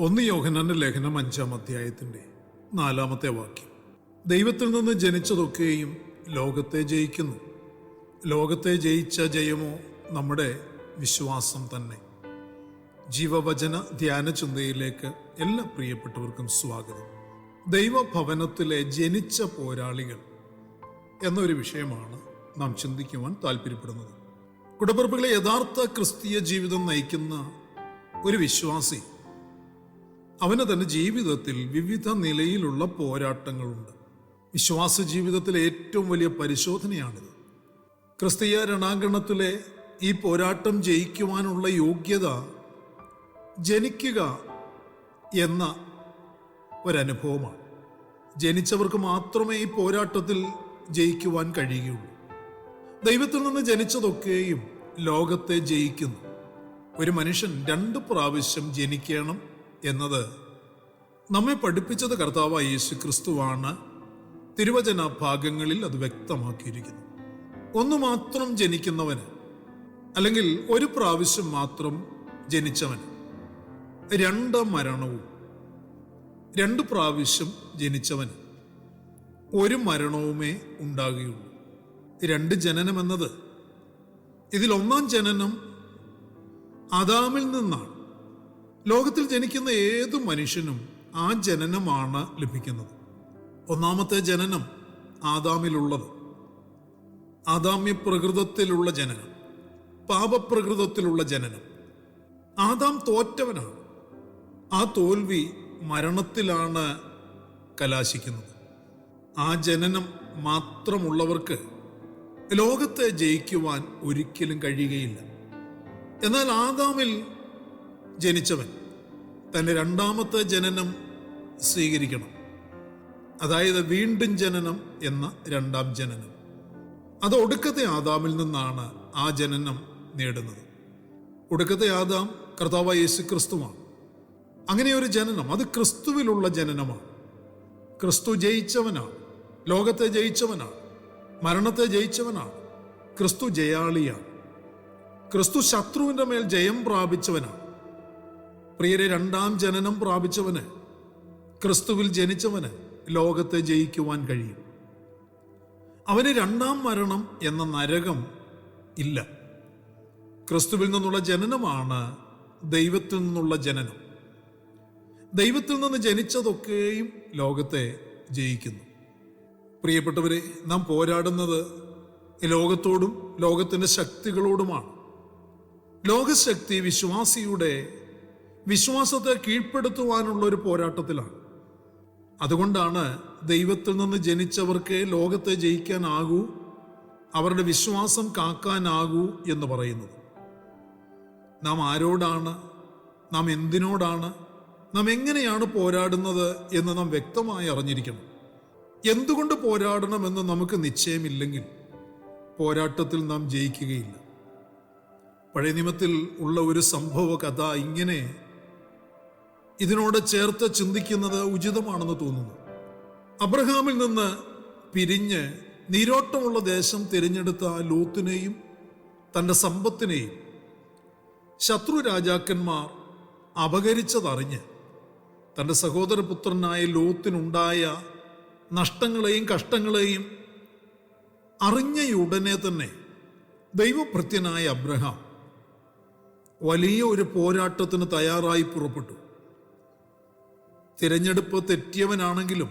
ഒന്ന് യോഹന്നാന്റെ ലേഖനം 5-ാം അധ്യായത്തിന്റെ 4-ാമത്തെ വാക്യം. ദൈവത്തിൽ നിന്ന് ജനിച്ചതൊക്കെയും ലോകത്തെ ജയിക്കുന്നു. ലോകത്തെ ജയിച്ച ജയമോ നമ്മുടെ വിശ്വാസം തന്നെ. ജീവവചന ധ്യാന ചിന്തയിലേക്ക് എല്ലാ പ്രിയപ്പെട്ടവർക്കും സ്വാഗതം. ദൈവഭവനത്തിലെ ജനിച്ച പോരാളികൾ എന്നൊരു വിഷയമാണ് നാം ചിന്തിക്കുവാൻ താല്പര്യപ്പെടുന്നത്. കുടുംബങ്ങളെ, യഥാർത്ഥ ക്രിസ്തീയ ജീവിതം നയിക്കുന്ന ഒരു വിശ്വാസി അവന് തന്റെ ജീവിതത്തിൽ വിവിധ നിലയിലുള്ള പോരാട്ടങ്ങളുണ്ട്. വിശ്വാസ ജീവിതത്തിലെ ഏറ്റവും വലിയ പരിശോധനയാണിത്. ക്രിസ്തീയ രണാങ്കണത്തിലെ ഈ പോരാട്ടം ജയിക്കുവാനുള്ള യോഗ്യത ജനിക്കുക എന്ന ഒരനുഭവമാണ്. ജനിച്ചവർക്ക് മാത്രമേ ഈ പോരാട്ടത്തിൽ ജയിക്കുവാൻ കഴിയുകയുള്ളൂ. ദൈവത്തിൽ നിന്ന് ജനിച്ചതൊക്കെയും ലോകത്തെ ജയിക്കുന്നു. ഒരു മനുഷ്യൻ 2 പ്രാവശ്യം ജനിക്കണം എന്നത് നമ്മെ പഠിപ്പിച്ചത് കർത്താവായ യേശു ക്രിസ്തുവാണ്. തിരുവചന ഭാഗങ്ങളിൽ അത് വ്യക്തമാക്കിയിരിക്കുന്നു. ഒന്ന് മാത്രം ജനിക്കുന്നവന്, അല്ലെങ്കിൽ ഒരു പ്രാവശ്യം മാത്രം ജനിച്ചവന് 2 മരണവും, 2 പ്രാവശ്യം ജനിച്ചവന് 1 മരണവുമേ ഉണ്ടാകുകയുള്ളൂ. 2 ജനനം എന്നത്, ഇതിൽ 1-ാം ജനനം ആദാമിൽ നിന്നാണ്. ലോകത്തിൽ ജനിക്കുന്ന ഏതു മനുഷ്യനും ആ ജനനമാണ് ലഭിക്കുന്നത്. 1-ാമത്തെ ജനനം ആദാമിലുള്ളത്, ആദാമ്യ പ്രകൃതത്തിലുള്ള ജനനം, പാപപ്രകൃതത്തിലുള്ള ജനനം. ആദാം തോറ്റവനാണ്. ആ തോൽവി മരണത്തിലാണ് കലാശിക്കുന്നത്. ആ ജനനം മാത്രമുള്ളവർക്ക് ലോകത്തെ ജയിക്കുവാൻ ഒരിക്കലും കഴിയുകയില്ല. എന്നാൽ ആദാമിൽ ജനിച്ചവൻ തന്റെ 2-ാമത്തെ ജനനം സ്വീകരിക്കണം. അതായത് വീണ്ടും ജനനം എന്ന 2-ാം ജനനം. അത് ഒടുക്കത്തെ ആദാമിൽ നിന്നാണ് ആ ജനനം നേടുന്നത്. ഒടുക്കത്തെ ആദാം കർത്താവായ യേശു ക്രിസ്തുവാണ്. അങ്ങനെ ഒരു ജനനം, അത് ക്രിസ്തുവിലുള്ള ജനനമാണ്. ക്രിസ്തു ജയിച്ചവനാണ്, ലോകത്തെ ജയിച്ചവനാണ്, മരണത്തെ ജയിച്ചവനാണ്. ക്രിസ്തു ജയാളിയാണ്. ക്രിസ്തു ശത്രുവിന്റെ മേൽ ജയം പ്രാപിച്ചവനാണ്. പ്രിയരെ, 2-ാം ജനനം പ്രാപിച്ചവന്, ക്രിസ്തുവിൽ ജനിച്ചവന് ലോകത്തെ ജയിക്കുവാൻ കഴിയും. അവന് 2-ാം മരണം എന്ന നരകം ഇല്ല. ക്രിസ്തുവിൽ നിന്നുള്ള ജനനമാണ് ദൈവത്തിൽ നിന്നുള്ള ജനനം. ദൈവത്തിൽ നിന്ന് ജനിച്ചതൊക്കെയും ലോകത്തെ ജയിക്കുന്നു. പ്രിയപ്പെട്ടവരെ, നാം പോരാടുന്നത് ലോകത്തോടും ലോകത്തിൻ്റെ ശക്തികളോടുമാണ്. ലോകശക്തി വിശ്വാസിയുടെ വിശ്വാസത്തെ കീഴ്പ്പെടുത്തുവാനുള്ള ഒരു പോരാട്ടത്തിലാണ്. അതുകൊണ്ടാണ് ദൈവത്തിൽ നിന്ന് ജനിച്ചവർക്ക് ലോകത്തെ ജയിക്കാനാകൂ, അവരുടെ വിശ്വാസം കാക്കാനാകൂ എന്ന് പറയുന്നത്. നാം ആരോടാണ്, നാം എന്തിനോടാണ്, നാം എങ്ങനെയാണ് പോരാടുന്നത് എന്ന് നാം വ്യക്തമായി അറിഞ്ഞിരിക്കണം. എന്തുകൊണ്ട് പോരാടണമെന്ന് നമുക്ക് നിശ്ചയമില്ലെങ്കിൽ പോരാട്ടത്തിൽ നാം ജയിക്കുകയില്ല. പഴയ നിയമത്തിൽ ഉള്ള ഒരു സംഭവ കഥ ഇങ്ങനെ ഇതിനോട് ചേർത്ത് ചിന്തിക്കുന്നത് ഉചിതമാണെന്ന് തോന്നുന്നു. അബ്രഹാമിൽ നിന്ന് പിരിഞ്ഞ് നീരോട്ടമുള്ള ദേശം തിരഞ്ഞെടുത്ത ലോത്തിനെയും തൻ്റെ സമ്പത്തിനെയും ശത്രു രാജാക്കന്മാർ അപഹരിച്ചതറിഞ്ഞ് തൻ്റെ സഹോദരപുത്രനായ ലോത്തിനുണ്ടായ നഷ്ടങ്ങളെയും കഷ്ടങ്ങളെയും അറിഞ്ഞയുടനെ തന്നെ ദൈവഭൃത്യനായ അബ്രഹാം വലിയ ഒരു പോരാട്ടത്തിന് തയ്യാറായി പുറപ്പെട്ടു. തിരഞ്ഞെടുപ്പ് തെറ്റിയവനാണെങ്കിലും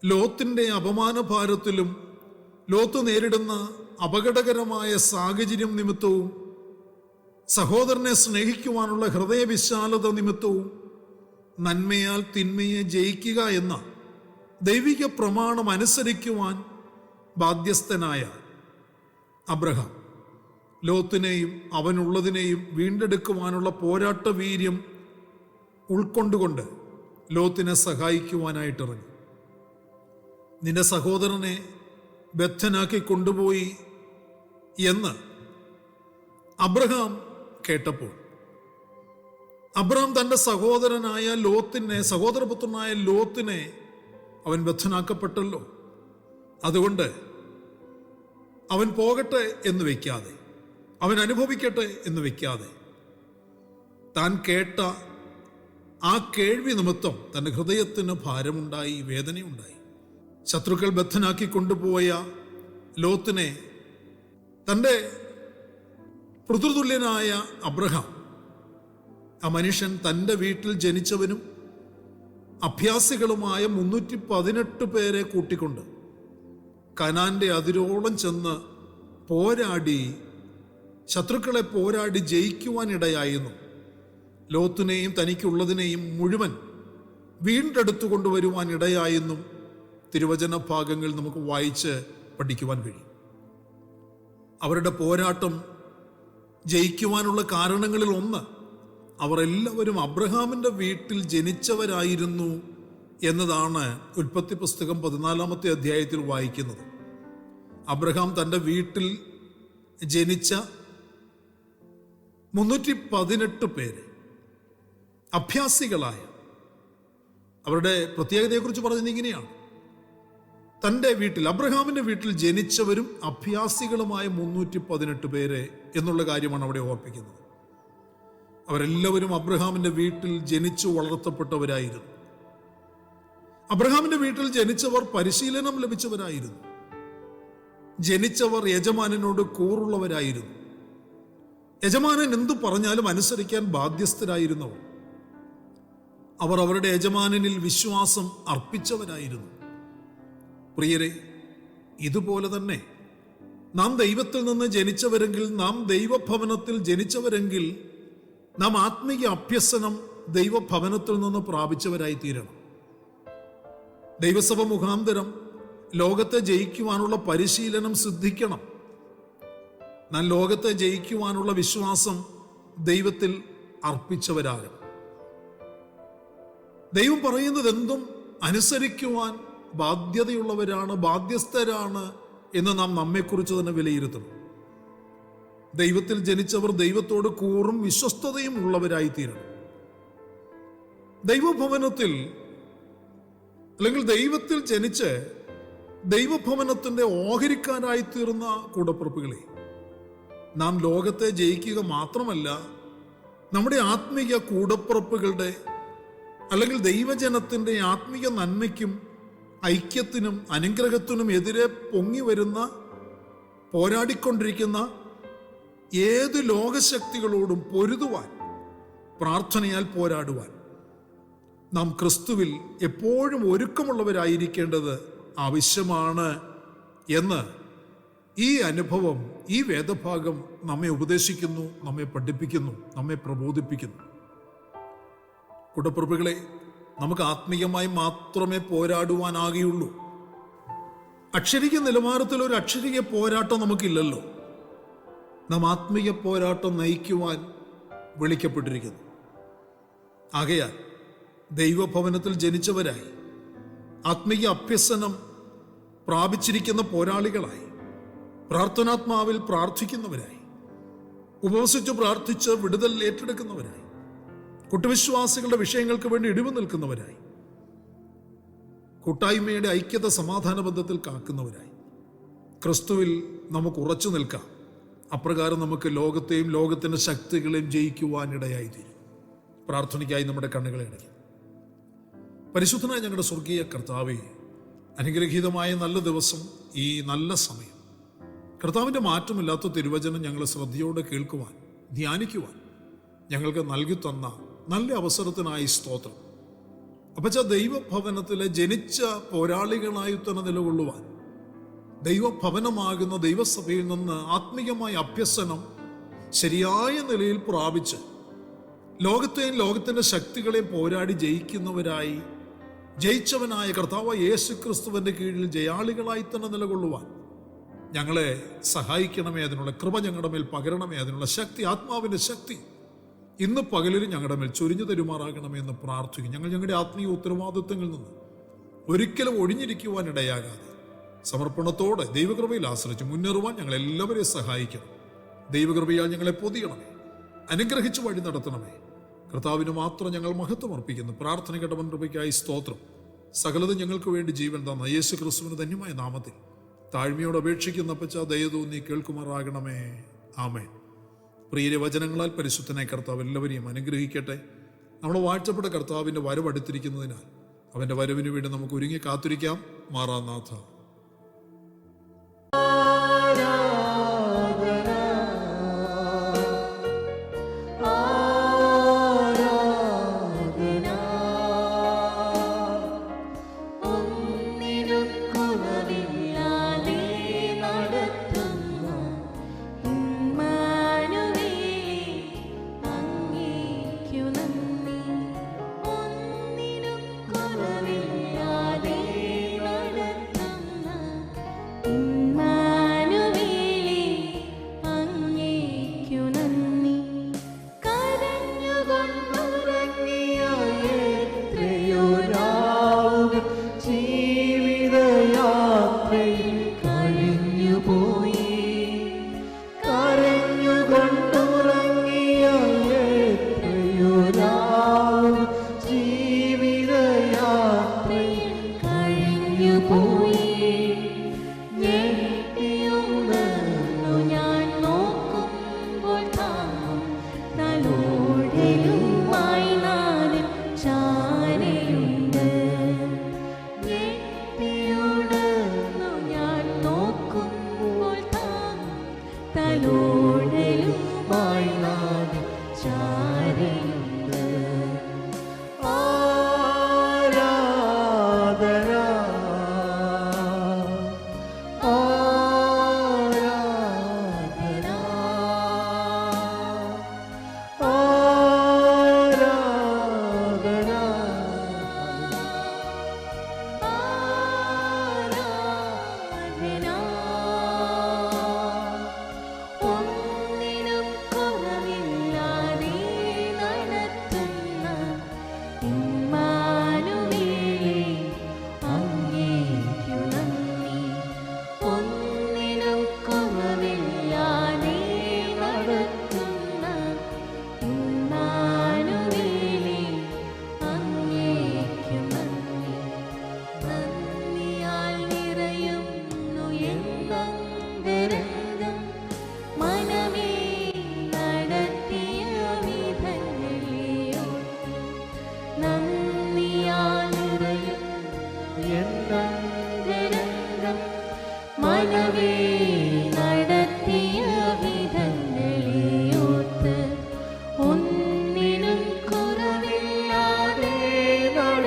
ലോത്തിന്റെ അപമാനഭാരത്തിലും ലോത്ത് നേരിടുന്ന അപകടകരമായ സാഹചര്യം നിമിത്തവും സഹോദരനെ സ്നേഹിക്കുവാനുള്ള ഹൃദയവിശാലത നിമിത്തവും നന്മയാൽ തിന്മയെ ജയിക്കുക എന്ന ദൈവിക പ്രമാണം അനുസരിക്കുവാൻ ബാധ്യസ്ഥനായ അബ്രഹാം ലോത്തിനെയും അവനുള്ളതിനെയും വീണ്ടെടുക്കുവാനുള്ള പോരാട്ട വീര്യം ഉൾക്കൊണ്ടുകൊണ്ട് ലോത്തിനെ സഹായിക്കുവാനായിട്ടിറങ്ങി. നിന്റെ സഹോദരനെ ബദ്ധനാക്കി കൊണ്ടുപോയി എന്ന് അബ്രഹാം കേട്ടപ്പോൾ, അബ്രഹാം തൻ്റെ സഹോദരപുത്രനായ ലോത്തിനെ അവൻ ബദ്ധനാക്കപ്പെട്ടല്ലോ, അതുകൊണ്ട് അവൻ പോകട്ടെ എന്ന് വയ്ക്കാതെ, അവൻ അനുഭവിക്കട്ടെ എന്ന് വയ്ക്കാതെ, താൻ കേട്ട ആ കേൾവി നിമിത്തം തൻ്റെ ഹൃദയത്തിന് ഭാരമുണ്ടായി, വേദനയുണ്ടായി. ശത്രുക്കൾ ബദ്ധനാക്കി കൊണ്ടുപോയ ലോത്തിനെ തൻ്റെ പിതൃതുല്യനായ അബ്രഹാം ആ മനുഷ്യൻ തൻ്റെ വീട്ടിൽ ജനിച്ചവനും അഭ്യാസികളുമായ 318 പേരെ കൂട്ടിക്കൊണ്ട് കനാന്റെ അതിരോളം ചെന്ന് പോരാടി, ശത്രുക്കളെ പോരാടി ജയിക്കുവാനിടയായിരുന്നു. ലോത്തിനെയും തനിക്കുള്ളതിനെയും മുഴുവൻ വീണ്ടെടുത്തു കൊണ്ടുവരുവാൻ ഇടയായെന്നും തിരുവചന ഭാഗങ്ങൾ നമുക്ക് വായിച്ച് പഠിക്കുവാൻ കഴിയും. അവരുടെ പോരാട്ടം ജയിക്കുവാനുള്ള കാരണങ്ങളിൽ ഒന്ന്, അവർ എല്ലാവരും അബ്രഹാമിൻ്റെ വീട്ടിൽ ജനിച്ചവരായിരുന്നു എന്നതാണ്. ഉൽപ്പത്തി പുസ്തകം 14-ാമത്തെ അധ്യായത്തിൽ വായിക്കുന്നത്. അബ്രഹാം തൻ്റെ വീട്ടിൽ ജനിച്ച 318 പേര് അഭ്യാസികളായ, അവരുടെ പ്രത്യേകതയെക്കുറിച്ച് പറഞ്ഞത് ഇങ്ങനെയാണ്: തൻ്റെ വീട്ടിൽ, അബ്രഹാമിൻ്റെ വീട്ടിൽ ജനിച്ചവരും അഭ്യാസികളുമായ 318 പേര് എന്നുള്ള കാര്യമാണ് അവിടെ ഓർപ്പിക്കുന്നത്. അവരെല്ലാവരും അബ്രഹാമിൻ്റെ വീട്ടിൽ ജനിച്ചു വളർത്തപ്പെട്ടവരായിരുന്നു. അബ്രഹാമിൻ്റെ വീട്ടിൽ ജനിച്ചവർ പരിശീലനം ലഭിച്ചവരായിരുന്നു. ജനിച്ചവർ യജമാനനോട് കൂറുള്ളവരായിരുന്നു. യജമാനൻ എന്തു പറഞ്ഞാലും അനുസരിക്കാൻ ബാധ്യസ്ഥരായിരുന്നവർ. അവർ അവരുടെ യജമാനനിൽ വിശ്വാസം അർപ്പിച്ചവരായിരുന്നു. പ്രിയരെ, ഇതുപോലെ തന്നെ നാം ദൈവത്തിൽ നിന്ന് ജനിച്ചവരെങ്കിൽ, നാം ദൈവഭവനത്തിൽ ജനിച്ചവരെങ്കിൽ, നാം ആത്മീയ അഭ്യസനം ദൈവഭവനത്തിൽ നിന്ന് പ്രാപിച്ചവരായി തീരണം. ദൈവസഭ മുഖാന്തരം ലോകത്തെ ജയിക്കുവാനുള്ള പരിശീലനം സിദ്ധിക്കണം. നാം ലോകത്തെ ജയിക്കുവാനുള്ള വിശ്വാസം ദൈവത്തിൽ അർപ്പിച്ചവരാകണം. ദൈവം പറയുന്നത് എന്തും അനുസരിക്കുവാൻ ബാധ്യതയുള്ളവരാണ്, ബാധ്യസ്ഥരാണ് എന്ന് നാം നമ്മെക്കുറിച്ച് തന്നെ വിലയിരുത്തണം. ദൈവത്തിൽ ജനിച്ചവർ ദൈവത്തോട് കൂറും വിശ്വസ്തതയും ഉള്ളവരായി തീരണം. ദൈവഭവനത്തിൽ, അല്ലെങ്കിൽ ദൈവത്തിൽ ജനിച്ച് ദൈവഭവനത്തിന്റെ ഓഹരിക്കാരായി തീർന്ന കൂടപ്പിറപ്പുകളെ, നാം ലോകത്തെ ജയിക്കുക മാത്രമല്ല, നമ്മുടെ ആത്മീയ കൂടപ്പിറപ്പുകളുടെ, അല്ലെങ്കിൽ ദൈവജനത്തിന്റെ ആത്മീയ നന്മയ്ക്കും ഐക്യത്തിനും അനുഗ്രഹത്തിനും എതിരെ പൊങ്ങി വരുന്ന, പോരാടിക്കൊണ്ടിരിക്കുന്ന ഏത് ലോകശക്തികളോടും പൊരുതുവാൻ, പ്രാർത്ഥനയാൽ പോരാടുവാൻ നാം ക്രിസ്തുവിൽ എപ്പോഴും ഒരുക്കമുള്ളവരായിരിക്കേണ്ടത് ആവശ്യമാണ് എന്ന് ഈ അനുഭവം, ഈ വേദഭാഗം നമ്മെ ഉപദേശിക്കുന്നു, നമ്മെ പഠിപ്പിക്കുന്നു, നമ്മെ പ്രബോധിപ്പിക്കുന്നു. കൂടപ്പിറപ്പുകളെ, നമുക്ക് ആത്മീയമായി മാത്രമേ പോരാടുവാനാകുകയുള്ളൂ. അക്ഷരിക നിലവാരത്തിൽ ഒരു അക്ഷരിക പോരാട്ടം നമുക്കില്ലല്ലോ. നാം ആത്മീയ പോരാട്ടം നയിക്കുവാൻ വിളിക്കപ്പെട്ടിരിക്കുന്നു. ആകയാൽ ദൈവഭവനത്തിൽ ജനിച്ചവരായി, ആത്മീയ അഭ്യസനം പ്രാപിച്ചിരിക്കുന്ന പോരാളികളായി, പ്രാർത്ഥനാത്മാവിൽ പ്രാർത്ഥിക്കുന്നവരായി, ഉപവസിച്ച് പ്രാർത്ഥിച്ച് വിടുതൽ ഏറ്റെടുക്കുന്നവരായി, കൂട്ടുവിശ്വാസികളുടെ വിഷയങ്ങൾക്ക് വേണ്ടി ഇടിവ് നിൽക്കുന്നവരായി, കൂട്ടായ്മയുടെ ഐക്യത സമാധാന ബന്ധത്തിൽ കാക്കുന്നവരായി ക്രിസ്തുവിൽ നമുക്ക് ഉറച്ചു നിൽക്കാം. അപ്രകാരം നമുക്ക് ലോകത്തെയും ലോകത്തിൻ്റെ ശക്തികളെയും ജയിക്കുവാനിടയായി തീരും. പ്രാർത്ഥനയ്ക്കായി നമ്മുടെ കണ്ണുകളെ അടയ്ക്കും. പരിശുദ്ധനായ ഞങ്ങളുടെ സ്വർഗീയ കർത്താവേ, അനുഗ്രഹീതമായ നല്ല ദിവസം, ഈ നല്ല സമയം, കർത്താവിൻ്റെ മാറ്റമില്ലാത്ത തിരുവചനം ഞങ്ങൾ ശ്രദ്ധയോടെ കേൾക്കുവാൻ, ധ്യാനിക്കുവാൻ ഞങ്ങൾക്ക് നൽകി തന്ന നല്ല അവസരത്തിനായി സ്തോത്രം. അപ്പച്ച, ദൈവഭവനത്തിലെ ജനിച്ച പോരാളികളായി തന്നെ നിലകൊള്ളുവാൻ, ദൈവഭവനമാകുന്ന ദൈവസഭയിൽ നിന്ന് ആത്മീയമായ അഭ്യസനം ശരിയായ നിലയിൽ പ്രാപിച്ച് ലോകത്തെയും ലോകത്തിൻ്റെ ശക്തികളെയും പോരാടി ജയിക്കുന്നവരായി, ജയിച്ചവനായ കർത്താവ് യേശു ക്രിസ്തുവിൻ്റെ കീഴിൽ ജയാളികളായി തന്നെ നിലകൊള്ളുവാൻ ഞങ്ങളെ സഹായിക്കണമേ. അതിനുള്ള കൃപ ഞങ്ങളുടെ മേൽ പകരണമേ. അതിനുള്ള ശക്തി, ആത്മാവിൻ്റെ ശക്തി ഇന്ന് പകലിൽ ഞങ്ങളുടെ മേൽ ചൊരിഞ്ഞു തരുമാറാകണമേ എന്ന് പ്രാർത്ഥിക്കും. ഞങ്ങൾ ഞങ്ങളുടെ ആത്മീയ ഉത്തരവാദിത്വങ്ങളിൽ നിന്ന് ഒരിക്കലും ഒഴിഞ്ഞിരിക്കുവാൻ ഇടയാകാതെ സമർപ്പണത്തോടെ ദൈവകൃപയിൽ ആശ്രയിച്ച് മുന്നേറുവാൻ ഞങ്ങൾ എല്ലാവരെയും സഹായിക്കണം. ദൈവകൃപയാൽ ഞങ്ങളെ പൊതിയണമേ, അനുഗ്രഹിച്ച് വഴി നടത്തണമേ. കർത്താവിന് മാത്രം ഞങ്ങൾ മഹത്വം അർപ്പിക്കുന്നു. പ്രാർത്ഥന കേട്ടവൻ കൃപയ്ക്കായി സ്തോത്രം. സകലതും ഞങ്ങൾക്ക് വേണ്ടി ജീവൻ തന്ന യേശു ക്രിസ്തുവിന് ധന്യമായ നാമത്തിൽ താഴ്മയോട് അപേക്ഷിക്കുന്ന അപ്പച്ച, ദയതോന്നി കേൾക്കുമാറാകണമേ. ആമേൻ. പ്രിയ വചനങ്ങളാൽ പരിശുദ്ധനായ കർത്താവ് എല്ലാവരെയും അനുഗ്രഹിക്കട്ടെ. നമ്മുടെ വാഴ്ചപ്പെട്ട കർത്താവിൻ്റെ വരവടുത്തിരിക്കുന്നതിനാൽ അവൻ്റെ വരവിന് വേണ്ടി നമുക്ക് ഒരുങ്ങി കാത്തിരിക്കാം. മാറാനാഥ.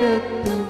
രക്തം